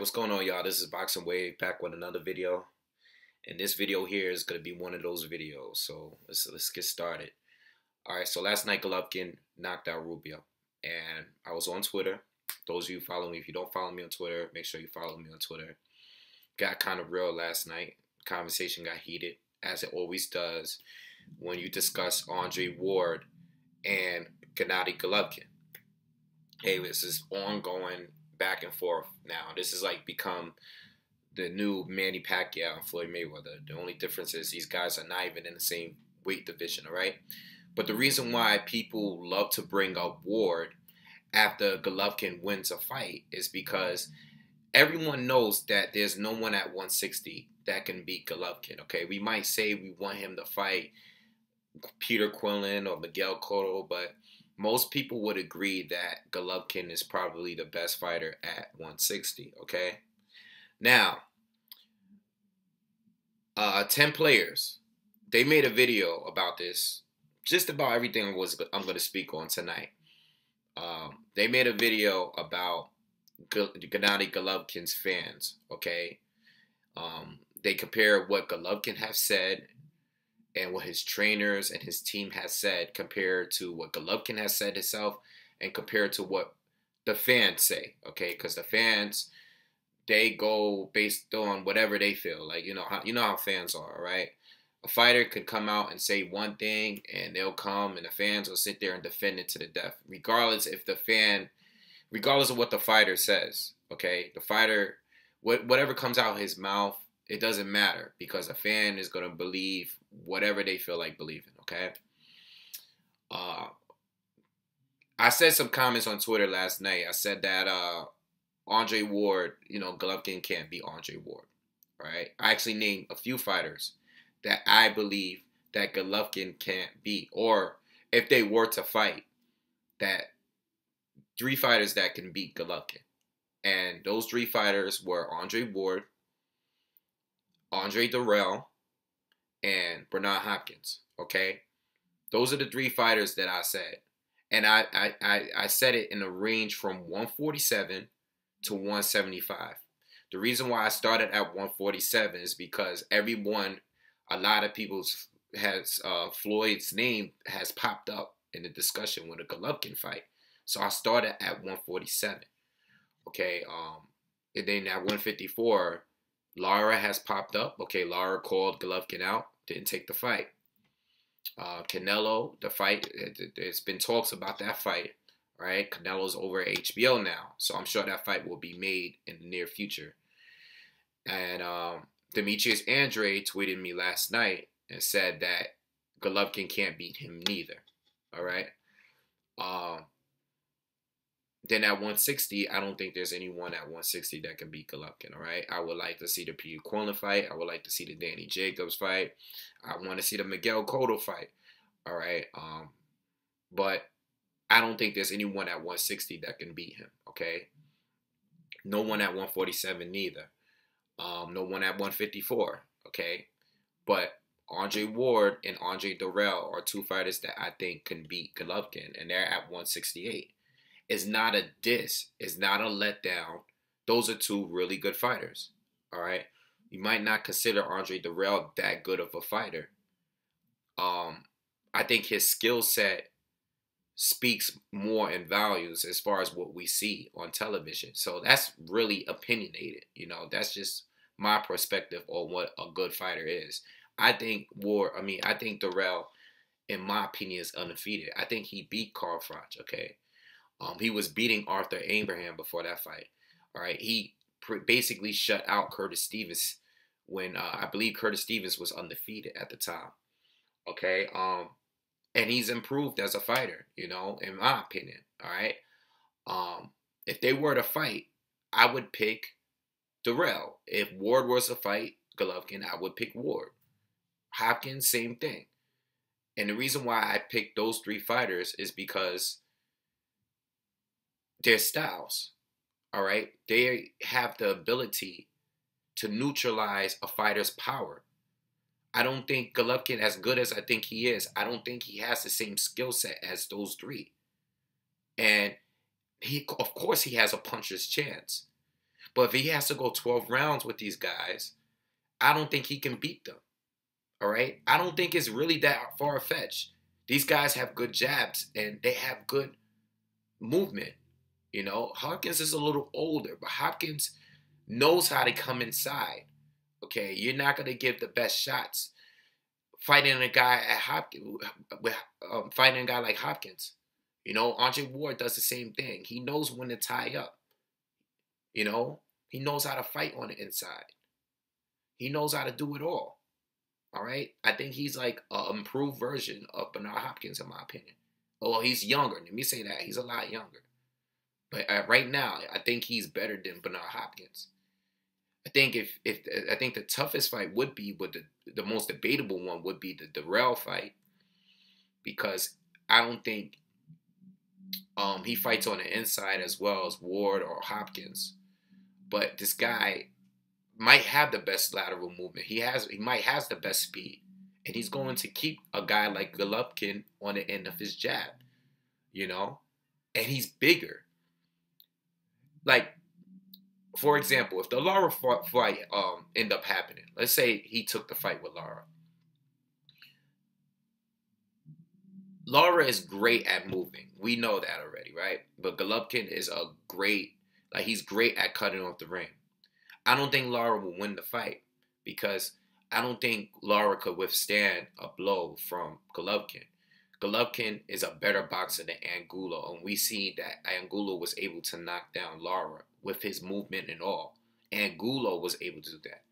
What's going on, y'all? This is BoxingWave back with another video. And this video here is going to be one of those videos. So let's get started. Alright, so last night Golovkin knocked out Rubio. And I was on Twitter. Those of you follow me, if you don't follow me on Twitter, make sure you follow me on Twitter. Got kind of real last night. Conversation got heated, as it always does when you discuss Andre Ward and Gennady Golovkin. Hey, this is ongoing back and forth now. This is like become the new Manny Pacquiao and Floyd Mayweather. The only difference is these guys are not even in the same weight division, all right? But the reason why people love to bring up Ward after Golovkin wins a fight is because everyone knows that there's no one at 160 that can beat Golovkin, okay? We might say we want him to fight Peter Quillin or Miguel Cotto, but most people would agree that Golovkin is probably the best fighter at 160, okay? Now, 10 players, they made a video about this, just about everything I'm going to speak on tonight. They made a video about Gennady Golovkin's fans, okay? They compare what Golovkin has said and what his trainers and his team has said compared to what Golovkin has said himself and compared to what the fans say, okay? Because the fans, they go based on whatever they feel. Like, you know how fans are, right? A fighter could come out and say one thing and they'll come and the fans will sit there and defend it to the death, regardless of what the fighter says, okay? The fighter, whatever comes out of his mouth, it doesn't matter because a fan is going to believe whatever they feel like believing, okay? I said some comments on Twitter last night. I said that Andre Ward, Golovkin can't beat Andre Ward, right? I actually named a few fighters that I believe that Golovkin can't beat, or if they were to fight, that 3 fighters that can beat Golovkin. And those 3 fighters were Andre Ward, Andre Durrell, and Bernard Hopkins, okay? Those are the 3 fighters that I said. And I said it in a range from 147 to 175. The reason why I started at 147 is because a lot of people's Floyd's name has popped up in the discussion with a Golovkin fight. So I started at 147, okay? And then at 154, Lara has popped up. Okay, Lara called Golovkin out, didn't take the fight. Canelo, the fight, there's been talks about that fight, right? Canelo's over at HBO now, so I'm sure that fight will be made in the near future. And Demetrius Andre tweeted me last night and said that Golovkin can't beat him neither, all right? Then at 160, I don't think there's anyone at 160 that can beat Golovkin, all right? I would like to see the Peter Quillin fight. I would like to see the Danny Jacobs fight. I want to see the Miguel Cotto fight, all right? But I don't think there's anyone at 160 that can beat him, okay? No one at 147 neither. No one at 154, okay? But Andre Ward and Andre Durrell are 2 fighters that I think can beat Golovkin, and they're at 168. It's not a diss. It's not a letdown. Those are 2 really good fighters, all right? You might not consider Andre Durrell that good of a fighter. I think his skill set speaks more in values as far as what we see on television. So that's really opinionated. That's just my perspective on what a good fighter is. I think Durrell, in my opinion, is undefeated. I think he beat Carl Froch, okay? He was beating Arthur Abraham before that fight. All right, he basically shut out Curtis Stevens when I believe Curtis Stevens was undefeated at the time. Okay, and he's improved as a fighter, in my opinion. All right, if they were to fight, I would pick Durrell. If Ward was to fight Golovkin, I would pick Ward. Hopkins, same thing. And the reason why I picked those 3 fighters is because their styles, all right? They have the ability to neutralize a fighter's power. I don't think Golovkin, as good as I think he is, I don't think he has the same skill set as those 3. And of course he has a puncher's chance. But if he has to go 12 rounds with these guys, I don't think he can beat them. All right? I don't think it's really that far-fetched. These guys have good jabs and they have good movement. You know, Hopkins is a little older, but Hopkins knows how to come inside. Okay, you're not going to give the best shots fighting a guy at Hopkins, fighting a guy like Hopkins. You know, Andre Ward does the same thing. He knows when to tie up. You know, he knows how to fight on the inside. He knows how to do it all. All right? I think he's like an improved version of Bernard Hopkins, in my opinion. Well, he's younger. Let me say that. He's a lot younger. But right now, I think he's better than Bernard Hopkins. I think I think the toughest fight would be, but the most debatable one would be the Darrell fight, because I don't think he fights on the inside as well as Ward or Hopkins. But this guy might have the best lateral movement. He might has the best speed, and he's going to keep a guy like Golovkin on the end of his jab, you know, and he's bigger. Like, for example, if the Lara fight end up happening, let's say he took the fight with Lara. Lara is great at moving. We know that already, right? But Golovkin is he's great at cutting off the ring. I don't think Lara will win the fight because I don't think Lara could withstand a blow from Golovkin. Golovkin is a better boxer than Angulo, and we see that Angulo was able to knock down Lara with his movement and all. Angulo was able to do that.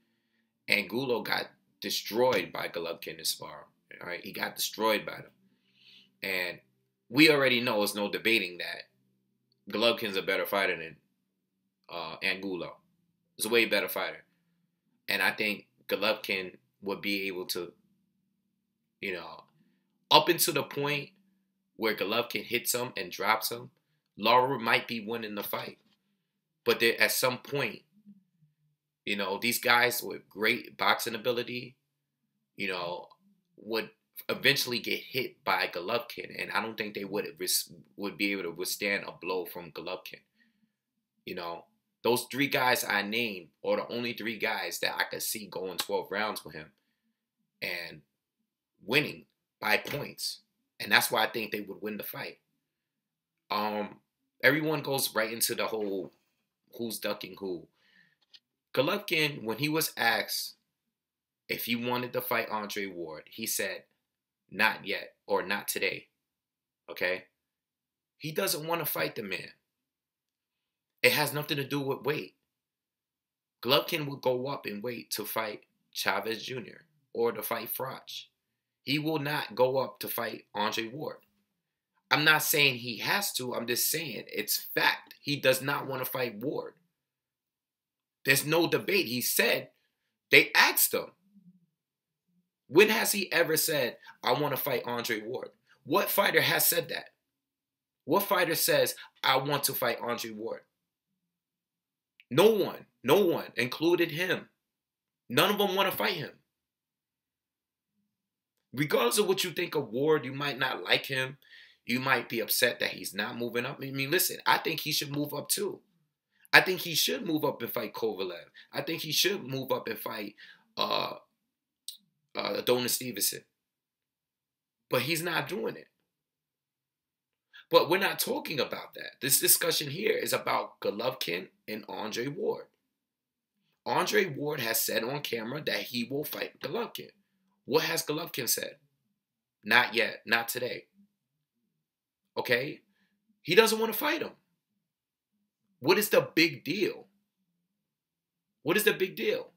Angulo got destroyed by Golovkin in sparring. All right, he got destroyed by them, and we already know, there's no debating that Golovkin's a better fighter than Angulo. He's a way better fighter, and I think Golovkin would be able to, you know, up until the point where Golovkin hits him and drops him, Lara might be winning the fight. But at some point, you know, these guys with great boxing ability, you know, would eventually get hit by Golovkin, and I don't think they would be able to withstand a blow from Golovkin. You know, those three guys I named are the only three guys that I could see going 12 rounds with him and winning by points. And that's why I think they would win the fight. Everyone goes right into the whole who's ducking who. Golovkin, when he was asked if he wanted to fight Andre Ward, he said, not yet, or not today. Okay? He doesn't want to fight the man. It has nothing to do with weight. Golovkin will go up in weight to fight Chavez Jr. or to fight Froch. He will not go up to fight Andre Ward. I'm not saying he has to. I'm just saying it's fact. He does not want to fight Ward. There's no debate. He said, they asked him, when has he ever said, I want to fight Andre Ward? What fighter has said that? What fighter says, I want to fight Andre Ward? No one, included him. None of them want to fight him. Regardless of what you think of Ward, you might not like him. You might be upset that he's not moving up. I mean, listen, I think he should move up too. I think he should move up and fight Kovalev. I think he should move up and fight Adonis Stevenson. But he's not doing it. But we're not talking about that. This discussion here is about Golovkin and Andre Ward. Andre Ward has said on camera that he will fight Golovkin. What has Golovkin said? Not yet. Not today. Okay? He doesn't want to fight him. What is the big deal? What is the big deal?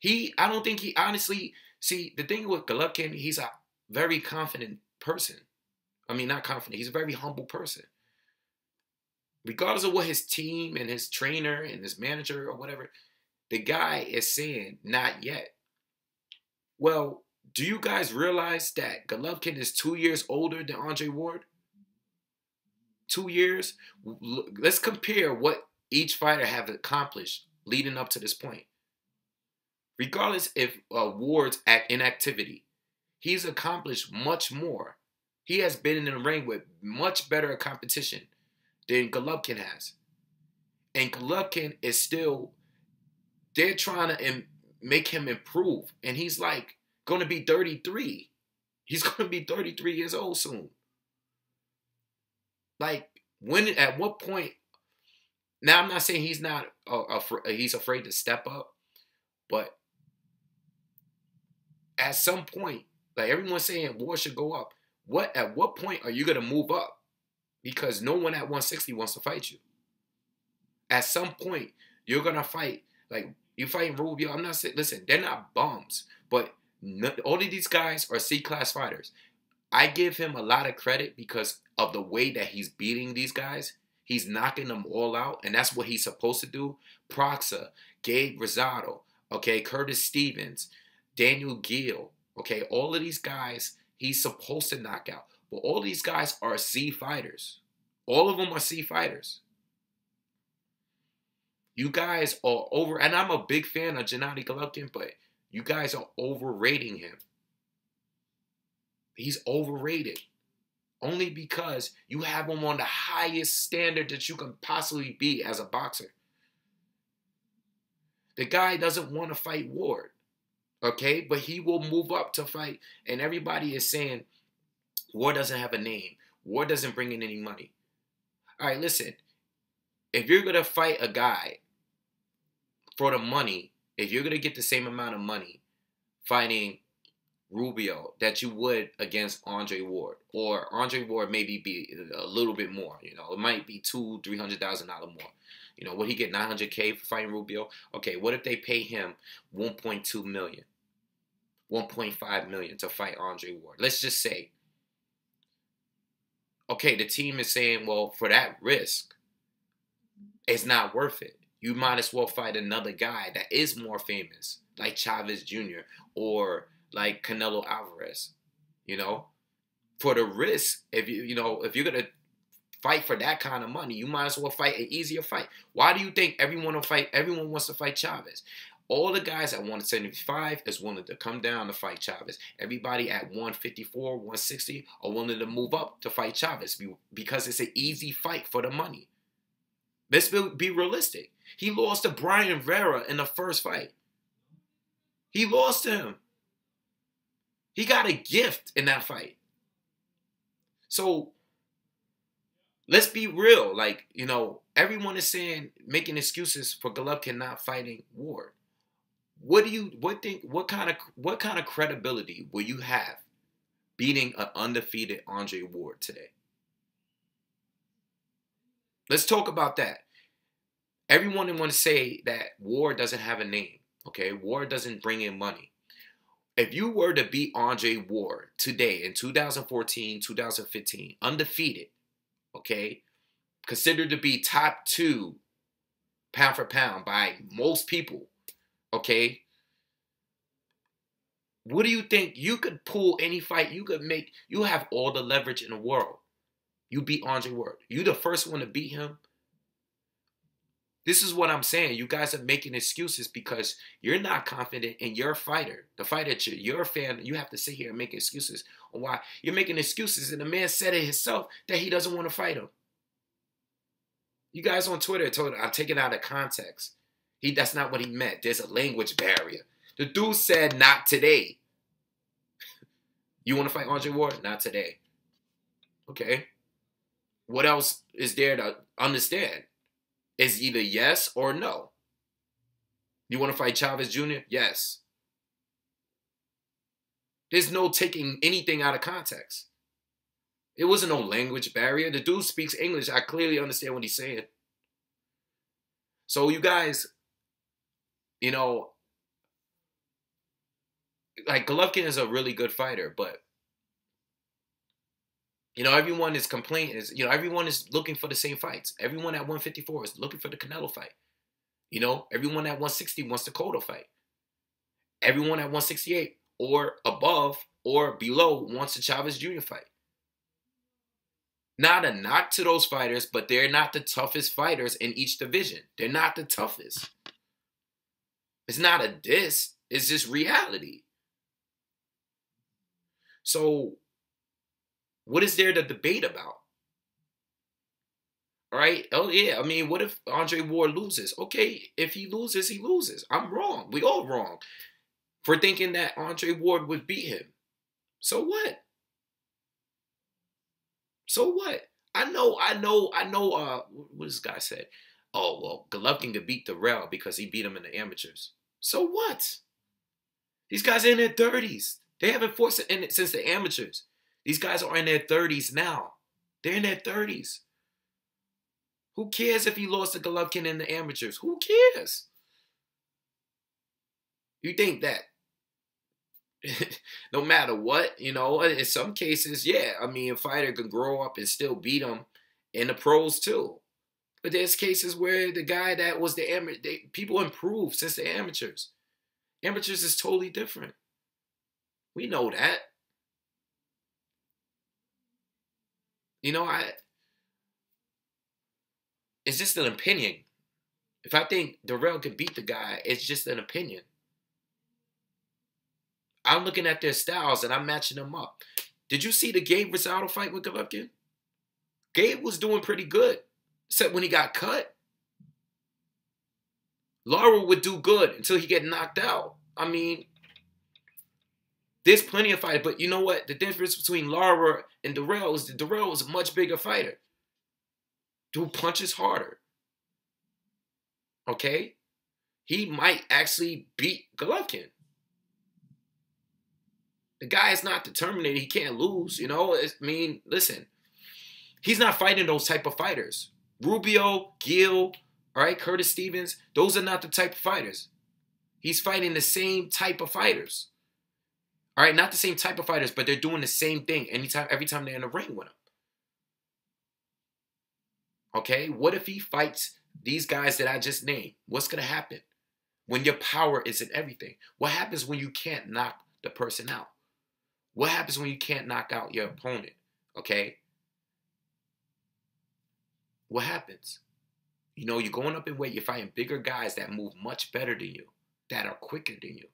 I don't think he honestly, see, the thing with Golovkin, he's a very confident person. I mean, not confident. He's a very humble person. Regardless of what his team and his trainer and his manager or whatever, the guy is saying, not yet. Well, do you guys realize that Golovkin is 2 years older than Andre Ward? 2 years? Let's compare what each fighter have accomplished leading up to this point. Regardless if Ward's inactivity, he's accomplished much more. He has been in the ring with much better competition than Golovkin has. And Golovkin is still, they're trying to make him improve. And he's like going to be 33. He's going to be 33 years old soon. Like, at what point? Now, I'm not saying he's not he's afraid to step up, but at some point, like everyone's saying, war should go up. At what point are you gonna move up? Because no one at 160 wants to fight you. At some point, you're gonna fight. Like you fighting Rubio. I'm not saying. Listen, they're not bums, but all of these guys are C-class fighters. I give him a lot of credit because of the way that he's beating these guys. He's knocking them all out, and that's what he's supposed to do. Proxa, Gabe Rosado, okay, Curtis Stevens, Daniel Gill, okay, all of these guys he's supposed to knock out. But all these guys are C fighters. All of them are C fighters. You guys are over, and I'm a big fan of Gennady Golovkin, but you guys are overrating him. He's overrated. Only because you have him on the highest standard that you can possibly be as a boxer. The guy doesn't want to fight Ward. Okay? But he will move up to fight. And everybody is saying Ward doesn't have a name. Ward doesn't bring in any money. All right, listen. If you're going to fight a guy for the money, if you're going to get the same amount of money fighting Rubio that you would against Andre Ward, or Andre Ward maybe be a little bit more, you know, it might be $200,000-$300,000 more. You know, would he get $900K for fighting Rubio? Okay, what if they pay him $1.2 million, $1.5 million to fight Andre Ward? Let's just say, okay, the team is saying, well, for that risk, it's not worth it. You might as well fight another guy that is more famous, like Chavez Jr. or like Canelo Alvarez, you know, for the risk. If you're gonna fight for that kind of money, you might as well fight an easier fight. Why do you think everyone wants to fight Chavez? All the guys at 175 is willing to come down to fight Chavez. Everybody at 154, 160 are willing to move up to fight Chavez because it's an easy fight for the money. Let's be realistic. He lost to Brian Vera in the first fight. He lost to him. He got a gift in that fight. So let's be real. Like, you know, everyone is making excuses for Golovkin not fighting Ward. What kind of credibility will you have beating an undefeated Andre Ward today? Let's talk about that. Everyone want to say that Ward doesn't have a name. Okay, Ward doesn't bring in money. If you were to beat Andre Ward today in 2014, 2015, undefeated, okay, considered to be top 2 pound for pound by most people, okay, what do you think? You could pull any fight. You have all the leverage in the world. You beat Andre Ward. You the first one to beat him. This is what I'm saying. You guys are making excuses because you're not confident in your fighter. The fighter you're a fan, you have to sit here and make excuses on why. You're making excuses, and the man said it himself that he doesn't want to fight him. You guys on Twitter told him, I'm taking it out of context. That's not what he meant. There's a language barrier. The dude said, not today. You want to fight Andre Ward? Not today. Okay. What else is there to understand? It's either yes or no. You want to fight Chavez Jr.? Yes. There's no taking anything out of context. It wasn't no language barrier. The dude speaks English. I clearly understand what he's saying. So you guys, you know, like Golovkin is a really good fighter, but you know, everyone is complaining. Everyone is looking for the same fights. Everyone at 154 is looking for the Canelo fight. You know, everyone at 160 wants the Cotto fight. Everyone at 168 or above or below wants the Chavez Jr. fight. Not a knock to those fighters, but they're not the toughest fighters in each division. They're not the toughest. It's not a diss. It's just reality. So what is there to debate about? All right. Oh yeah. I mean, what if Andre Ward loses? Okay, if he loses, he loses. I'm wrong. We all wrong for thinking that Andre Ward would beat him. So what? So what? What this guy said? Oh well, Golovkin could beat Darrell because he beat him in the amateurs. So what? These guys are in their 30s. They haven't fought in it since the amateurs. These guys are in their 30s now. They're in their 30s. Who cares if he lost to Golovkin in the amateurs? Who cares? You think that no matter what, you know, in some cases, yeah, I mean, a fighter can grow up and still beat him in the pros too. But there's cases where the guy that was the amateur, people improve since the amateurs. Amateurs is totally different. We know that. You know, it's just an opinion. If I think Darrell could beat the guy, it's just an opinion. I'm looking at their styles and I'm matching them up. Did you see the Gabe Rosado fight with Golovkin? Gabe was doing pretty good, except when he got cut. Lara would do good until he get knocked out. I mean, there's plenty of fighters, but you know what? The difference between Lara and Darrell is that Darrell was a much bigger fighter. Dude punches harder. Okay? He might actually beat Golovkin. The guy is not determined. He can't lose, you know? I mean, listen. He's not fighting those type of fighters. Rubio, Gil, all right, Curtis Stevens, those are not the type of fighters. He's fighting the same type of fighters. All right, not the same type of fighters, but they're doing the same thing every time they're in the ring with him. Okay, what if he fights these guys that I just named? What's going to happen when your power isn't everything? What happens when you can't knock the person out? What happens when you can't knock out your opponent? Okay? What happens? You know, you're going up in weight, you're fighting bigger guys that move much better than you, that are quicker than you,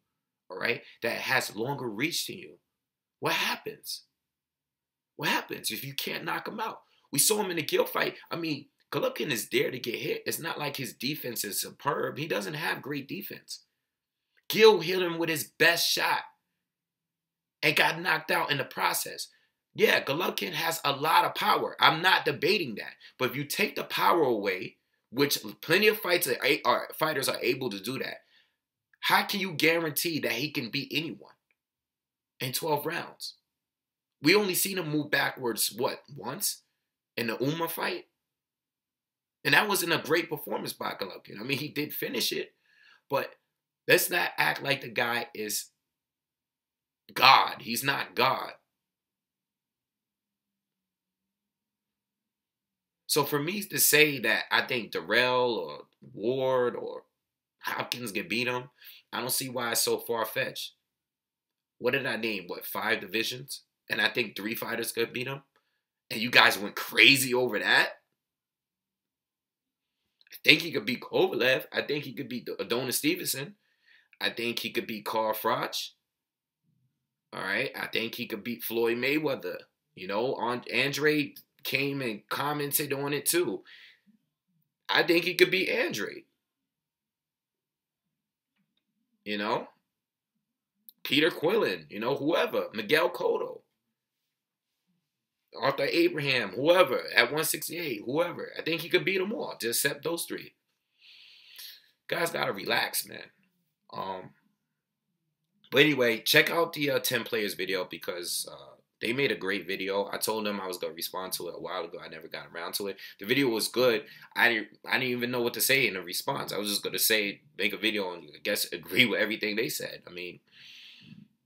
all right? That has longer reach than you. What happens? What happens if you can't knock them out? We saw him in the Gil fight. I mean, Golovkin is there to get hit. It's not like his defense is superb. He doesn't have great defense. Gil hit him with his best shot and got knocked out in the process. Yeah, Golovkin has a lot of power. I'm not debating that. But if you take the power away, which plenty of fighters are able to do that, how can you guarantee that he can beat anyone in 12 rounds? We only seen him move backwards, what, once? In the Uma fight? And that wasn't a great performance by Golovkin. I mean, he did finish it, but let's not act like the guy is God. He's not God. So for me to say that I think Darrell or Ward or Hopkins can beat him, I don't see why it's so far-fetched. What did I name? What, 5 divisions? And I think 3 fighters could beat him? And you guys went crazy over that? I think he could beat Kovalev. I think he could beat Adonis Stevenson. I think he could beat Carl Froch. All right? I think he could beat Floyd Mayweather. You know, Andre came and commented on it too. I think he could beat Andre. You know? Peter Quillen. You know, whoever. Miguel Cotto. Arthur Abraham, whoever, at 168, whoever. I think he could beat them all, just except those 3. Guys got to relax, man. But anyway, check out the 10 players video because they made a great video. I told them I was going to respond to it a while ago. I never got around to it. The video was good. I didn't even know what to say in the response. I was just going to say, make a video and I guess agree with everything they said. I mean,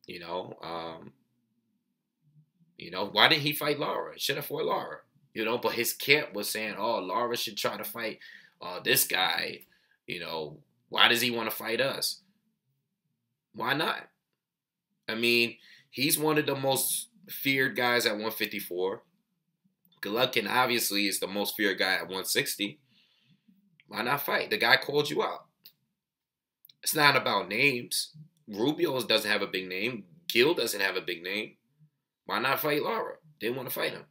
you know, why didn't he fight Lara? He should have fought Lara. You know, but his camp was saying, oh, Lara should try to fight this guy. You know, why does he want to fight us? Why not? I mean, he's one of the most feared guys at 154. Golovkin obviously is the most feared guy at 160. Why not fight? The guy called you out. It's not about names. Rubio doesn't have a big name. Gil doesn't have a big name. Why not fight Lara? They want to fight him.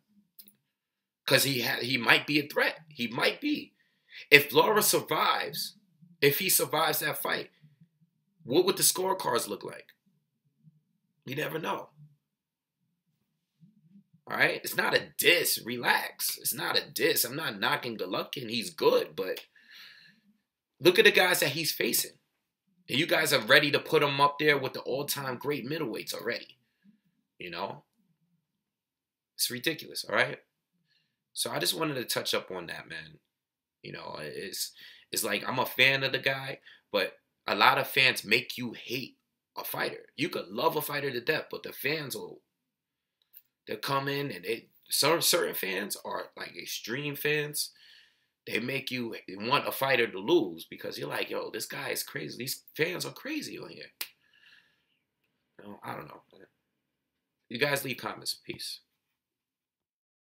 because he might be a threat. He might be. If Lara survives, if he survives that fight, what would the scorecards look like? You never know. All right? It's not a diss. Relax. It's not a diss. I'm not knocking Golovkin. He's good, but look at the guys that he's facing. And you guys are ready to put him up there with the all-time great middleweights already. You know? It's ridiculous, all right? So I just wanted to touch up on that, man. You know, it's like I'm a fan of the guy, but a lot of fans make you hate a fighter. You could love a fighter to death, but the fans they'll come in and certain fans are like extreme fans. They make you want a fighter to lose because you're like, yo, this guy is crazy. These fans are crazy on here. You know, I don't know. You guys leave comments. Peace.